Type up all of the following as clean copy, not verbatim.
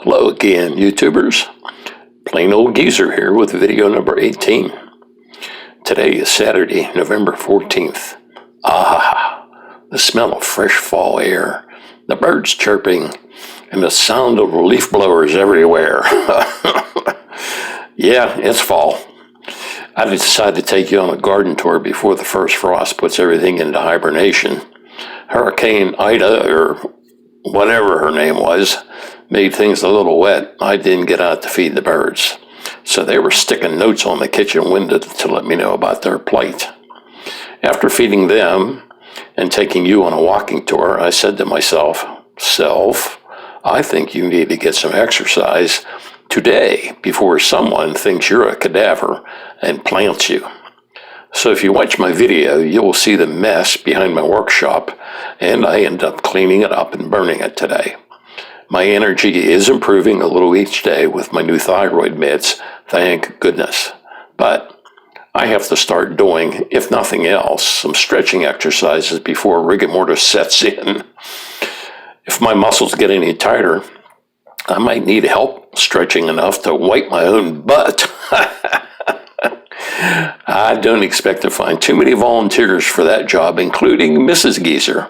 Hello again, YouTubers. Plain Old Geezer here with video number 18. Today is Saturday, November 14th. The smell of fresh fall air, the birds chirping, and the sound of leaf blowers everywhere. Yeah, it's fall. I decided to take you on a garden tour before the first frost puts everything into hibernation. Hurricane Ida, or whatever her name was, made things a little wet. I didn't get out to feed the birds, so they were sticking notes on the kitchen window to let me know about their plight. After feeding them and taking you on a walking tour, I said to myself, "Self, I think you need to get some exercise today before someone thinks you're a cadaver and plants you." So if you watch my video, you will see the mess behind my workshop, and I end up cleaning it up and burning it today. My energy is improving a little each day with my new thyroid meds, thank goodness. But I have to start doing, if nothing else, some stretching exercises before rigor mortis sets in. If my muscles get any tighter, I might need help stretching enough to wipe my own butt. I don't expect to find too many volunteers for that job, including Mrs. Geezer.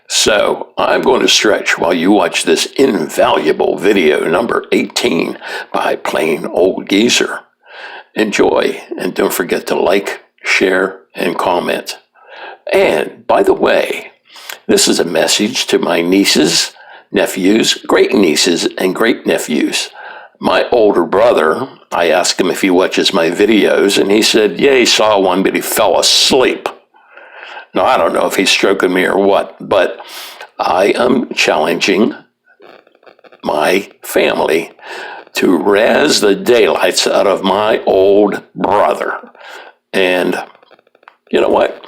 So I'm going to stretch while you watch this invaluable video number 18 by Plain Old Geezer. Enjoy, and don't forget to like, share, and comment. And by the way, this is a message to my nieces, nephews, great-nieces, and great-nephews. My older brother, I asked him if he watches my videos, and he said, yeah, he saw one, but he fell asleep. Now, I don't know if he's stroking me or what, but I am challenging my family to razz the daylights out of my old brother. And you know what?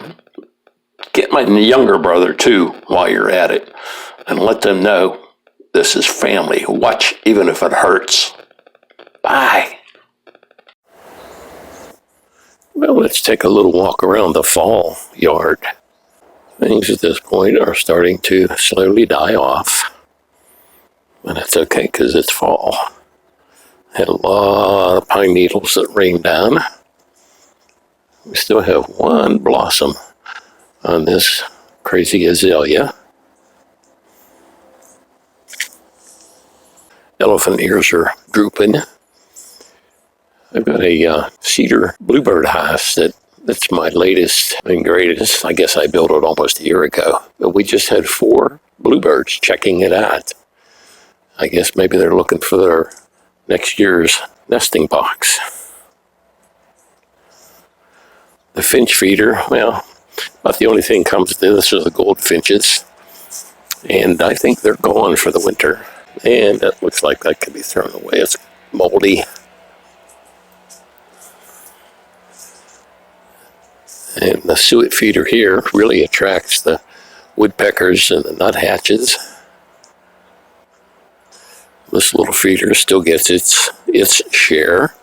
Get my younger brother, too, while you're at it, and let them know this is family. Watch, even if it hurts. Bye. Well, let's take a little walk around the fall yard. Things at this point are starting to slowly die off. And that's okay, because it's fall. Had a lot of pine needles that rained down. We still have one blossom on this crazy azalea. Elephant ears are drooping. I've got a cedar bluebird house that's my latest and greatest. I guess I built it almost a year ago. But we just had 4 bluebirds checking it out. I guess maybe they're looking for their next year's nesting box. The finch feeder, well, about the only thing comes to this are the goldfinches. And I think they're gone for the winter. And that looks like that could be thrown away. It's moldy. And the suet feeder here really attracts the woodpeckers and the nuthatches. This little feeder still gets its share.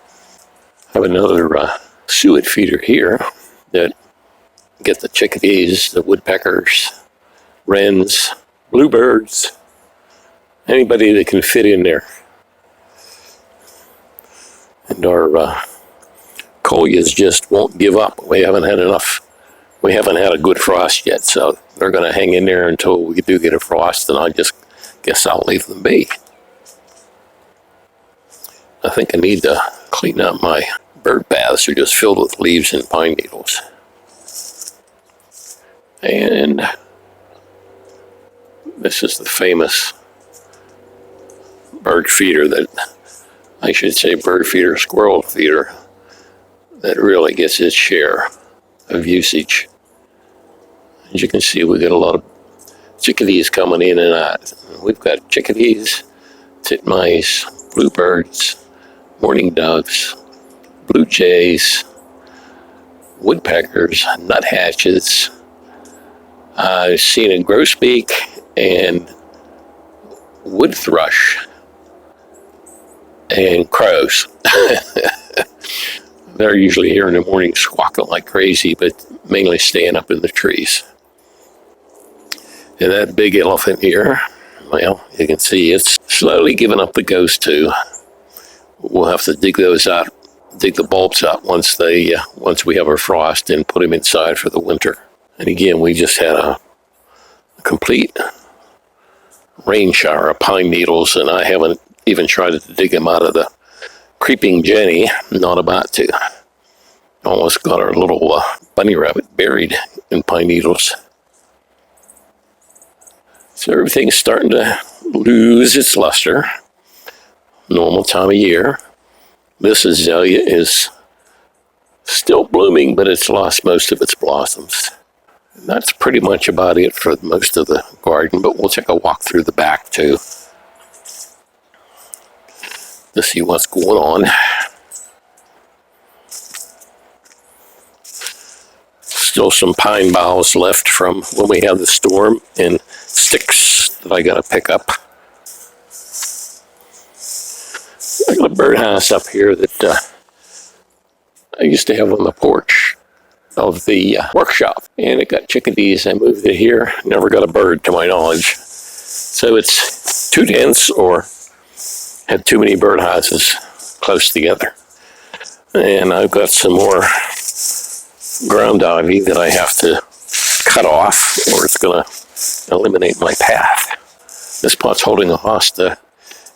I have another suet feeder here that get the chickadees, the woodpeckers, wrens, bluebirds, anybody that can fit in there. And our coleus just won't give up. We haven't had a good frost yet, so they're going to hang in there until we do get a frost, and I just guess I'll leave them be. I think I need to clean up my bird baths. They're just filled with leaves and pine needles. And this is the famous bird feeder bird feeder, squirrel feeder, that really gets its share of usage. As you can see, we get a lot of chickadees coming in and out. We've got chickadees, titmice, bluebirds, mourning doves, blue jays, woodpeckers, nuthatches. I've seen a grosbeak and wood thrush and crows. They're usually here in the morning squawking like crazy, but mainly staying up in the trees. And that big elephant here, well, you can see it's slowly giving up the ghost too. We'll have to dig those out, dig the bulbs out once we have our frost and put them inside for the winter. And again, we just had a complete rain shower of pine needles, and I haven't even tried to dig them out of the creeping Jenny. Not about to. Almost got our little bunny rabbit buried in pine needles. So everything's starting to lose its luster. Normal time of year. This azalea is still blooming, but it's lost most of its blossoms. And that's pretty much about it for most of the garden, but we'll take a walk through the back too to see what's going on. Still some pine boughs left from when we had the storm, and sticks that I got to pick up. I got a birdhouse up here that I used to have on the porch of the workshop, and it got chickadees. I moved it here, never got a bird to my knowledge. So it's too dense or had too many birdhouses close together. And I've got some more ground ivy that I have to cut off, or it's going to eliminate my path. This pot's holding a hosta,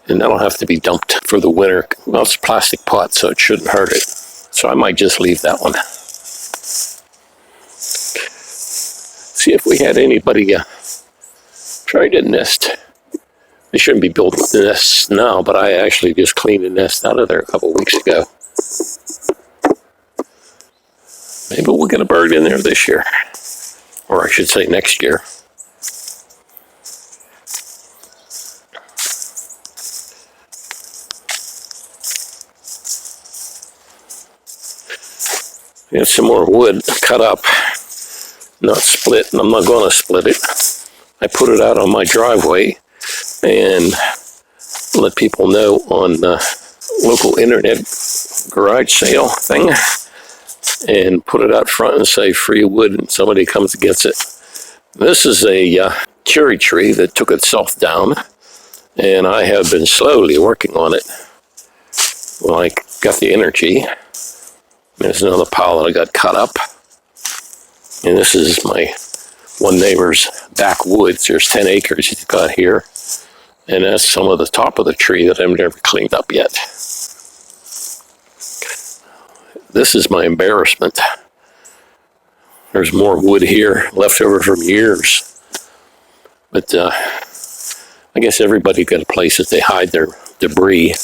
and that'll have to be dumped for the winter. Well, it's a plastic pot, so it shouldn't hurt it. So I might just leave that one. See if we had anybody try to nest. They shouldn't be building nests now, but I actually just cleaned a nest out of there a couple weeks ago. Maybe we'll get a bird in there this year. Or I should say next year. We have some more wood cut up, not split, and I'm not going to split it. I put it out on my driveway and let people know on the local internet garage sale thing, and put it out front and say free wood, and somebody comes and gets it. This is a cherry tree that took itself down, and I have been slowly working on it. Well, I got the energy. There's another pile that I got cut up. And this is my one neighbor's backwoods. There's 10 acres he's got here. And that's some of the top of the tree that I've never cleaned up yet. This is my embarrassment. There's more wood here left over from years. But I guess everybody got a place that they hide their debris.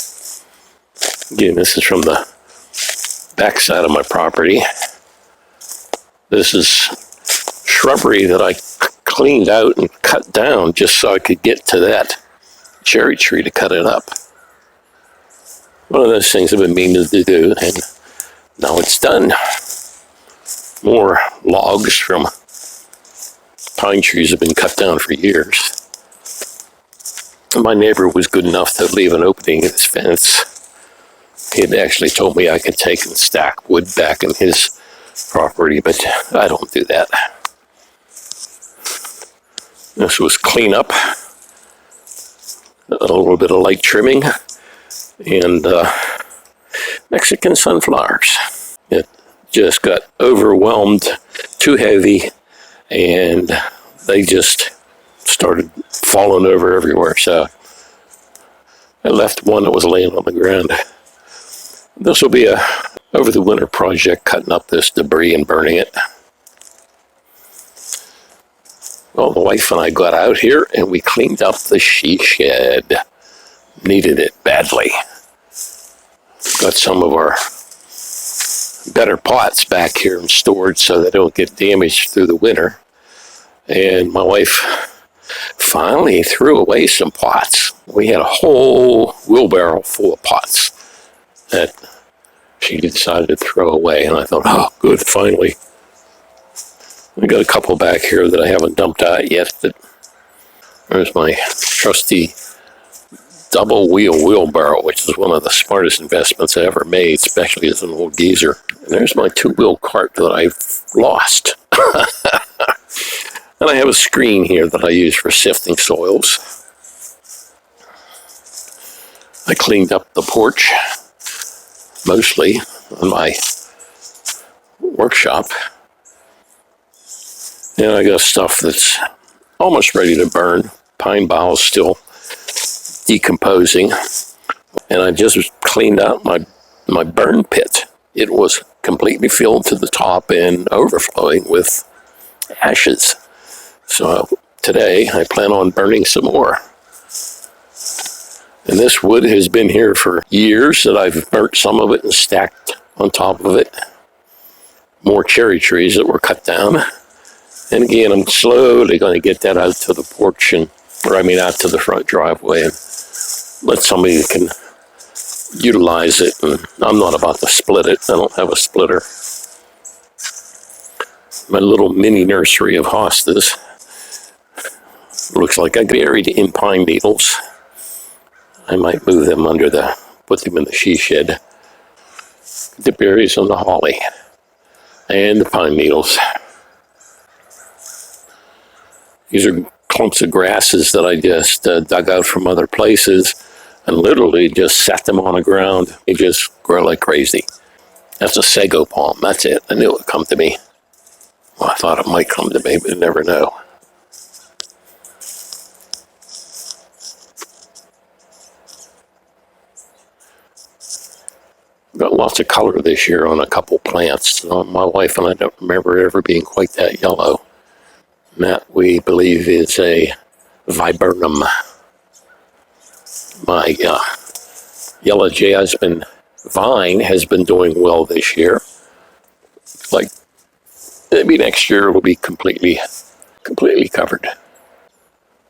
Again, this is from the backside of my property. This is shrubbery that I cleaned out and cut down just so I could get to that cherry tree to cut it up. One of those things I've been meaning to do, and now it's done. More logs from pine trees have been cut down for years. And my neighbor was good enough to leave an opening in his fence. He had actually told me I could take and stack wood back in his property, but I don't do that. This was cleanup, a little bit of light trimming, and Mexican sunflowers. It just got overwhelmed, too heavy, and they just started falling over everywhere. So I left one that was laying on the ground. This will be a over the winter project, cutting up this debris and burning it. Well, the wife and I got out here and we cleaned up the she shed. Needed it badly. Got some of our better pots back here and stored so they don't get damaged through the winter. And my wife finally threw away some pots. We had a whole wheelbarrow full of pots that she decided to throw away, and I thought, oh, good, finally. I got a couple back here that I haven't dumped out yet. There's my trusty double wheelbarrow, which is one of the smartest investments I ever made, especially as an old geezer. And there's my two-wheel cart that I've lost. And I have a screen here that I use for sifting soils. I cleaned up the porch, mostly on my workshop. And I got stuff that's almost ready to burn. Pine boughs still decomposing. And I just cleaned out my burn pit. It was completely filled to the top and overflowing with ashes. So today I plan on burning some more. And this wood has been here for years that I've burnt some of it and stacked on top of it. More cherry trees that were cut down. And again, I'm slowly going to get that out to the porch out to the front driveway and let somebody that can utilize it. And I'm not about to split it. I don't have a splitter. My little mini nursery of hostas looks like I buried in pine needles. I might move them put them in the she shed. The berries on the holly and the pine needles. These are clumps of grasses that I just dug out from other places and literally just set them on the ground. They just grow like crazy. That's a sago palm. That's it. I knew it would come to me. Well, I thought it might come to me, but you never know. Got lots of color this year on a couple plants. My wife and I don't remember it ever being quite that yellow. And that we believe is a viburnum. My yellow jasmine vine has been doing well this year. Like maybe next year it will be completely covered.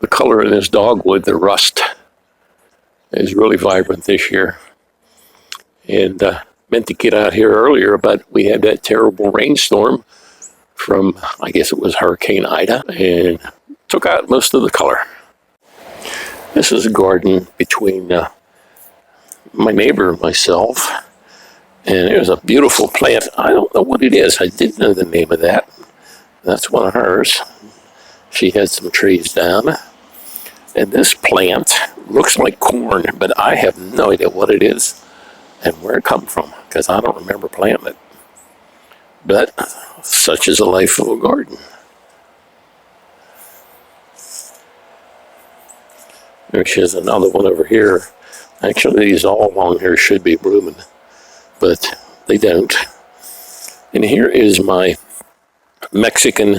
The color in this dogwood, the rust, is really vibrant this year. And meant to get out here earlier, but we had that terrible rainstorm from, I guess it was Hurricane Ida, and took out most of the color. This is a garden between my neighbor and myself, and there's a beautiful plant. I don't know what it is. I didn't know the name of that. That's one of hers. She had some trees down, and this plant looks like corn, but I have no idea what it is and where it come from, because I don't remember planting it. But such is the life of a garden. There's another one over here. Actually, these all along here should be blooming, but they don't. And here is my Mexican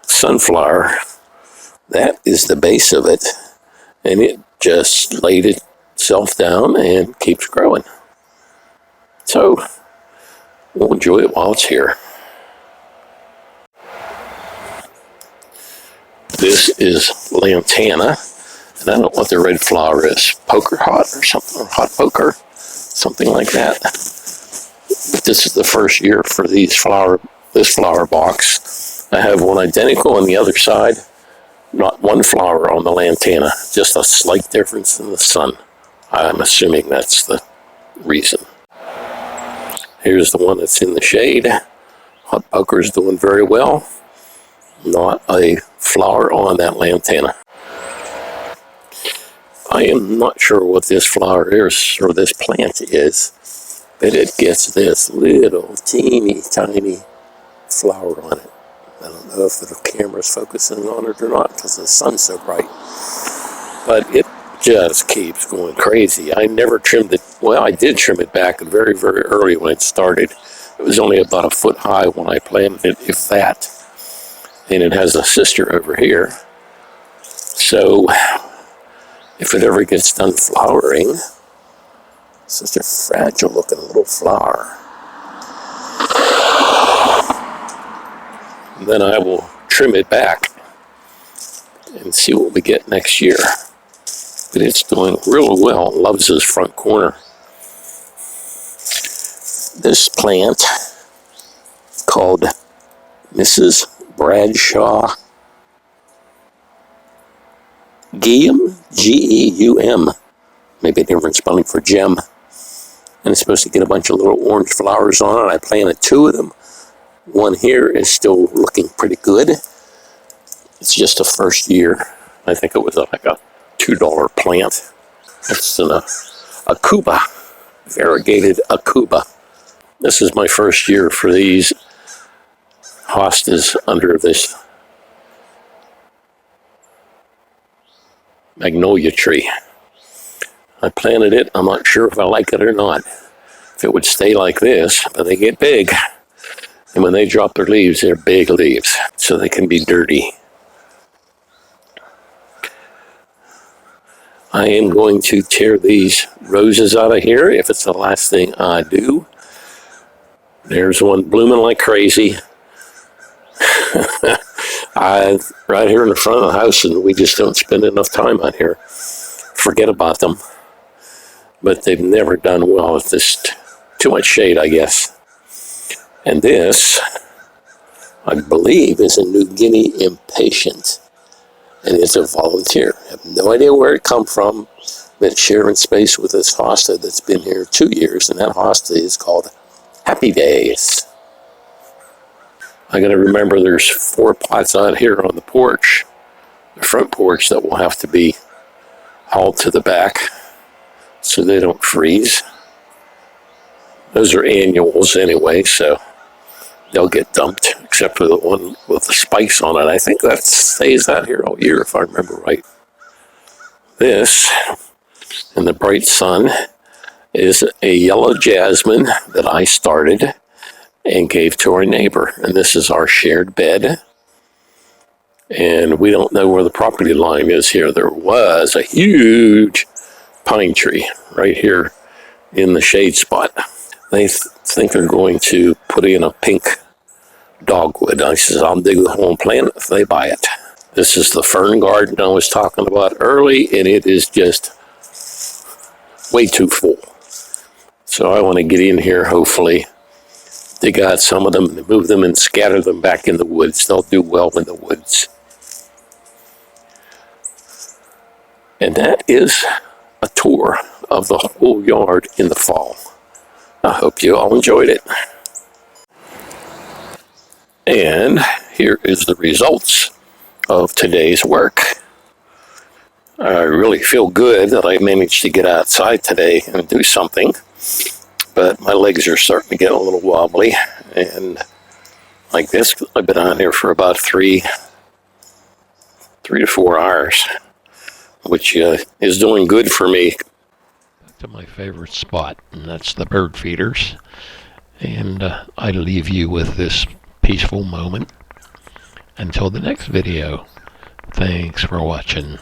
sunflower. That is the base of it, and it just laid itself down and keeps growing. So we'll enjoy it while it's here. This is lantana, and I don't know what the red flower is. Poker hot or something, or hot poker, something like that. But this is the first year for this flower box. I have one identical on the other side. Not one flower on the lantana, just a slight difference in the sun. I'm assuming that's the reason. Here's the one that's in the shade. Hot poker is doing very well. Not a flower on that lantana. I am not sure what this flower is, or this plant is, but it gets this little teeny tiny flower on it. I don't know if the camera's focusing on it or not because the sun's so bright, but it just keeps going crazy. I never trimmed it. Well, I did trim it back very, very early when it started. It was only about a foot high when I planted it, if that. And it has a sister over here. So if it ever gets done flowering, it's such a fragile looking little flower. And then I will trim it back and see what we get next year. But it's doing real well. It loves his front corner. This plant, called Mrs. Bradshaw Geum, Geum, maybe a different spelling for gem. And it's supposed to get a bunch of little orange flowers on it. I planted 2 of them. One here is still looking pretty good. It's just the first year. I think it was like a $2 plant. It's a Cuba, variegated Cuba. This is my first year for these hostas under this magnolia tree. I planted it. I'm not sure if I like it or not. If it would stay like this, but they get big. And when they drop their leaves, they're big leaves, so they can be dirty. I am going to tear these roses out of here if it's the last thing I do. There's one blooming like crazy. Right here in the front of the house, and we just don't spend enough time out here. Forget about them. But they've never done well with this. Too much shade, I guess. And this, I believe, is a New Guinea impatient. And it's a volunteer. I have no idea where it come from, but it's sharing space with this hosta that's been here 2 years, and that hosta is called Happy Days. I got to remember there's 4 pots out here on the porch, the front porch, that will have to be hauled to the back so they don't freeze. Those are annuals anyway, so they'll get dumped, except for the one with the spikes on it. I think that stays out here all year, if I remember right. This, in the bright sun, is a yellow jasmine that I started and gave to our neighbor. And this is our shared bed. And we don't know where the property line is here. There was a huge pine tree right here in the shade spot. They think they're going to put in a pink dogwood. I says, I'll dig the hole and plant it if they buy it. This is the fern garden I was talking about early, and it is just way too full. So I want to get in here, hopefully, dig out some of them, and move them and scatter them back in the woods. They'll do well in the woods. And that is a tour of the whole yard in the fall. I hope you all enjoyed it. And here is the results of today's work. I really feel good that I managed to get outside today and do something, but my legs are starting to get a little wobbly, and like this, I've been on here for about 3 to 4 hours, which is doing good for me. To my favorite spot, and that's the bird feeders. And I leave you with this peaceful moment. Until the next video, thanks for watching.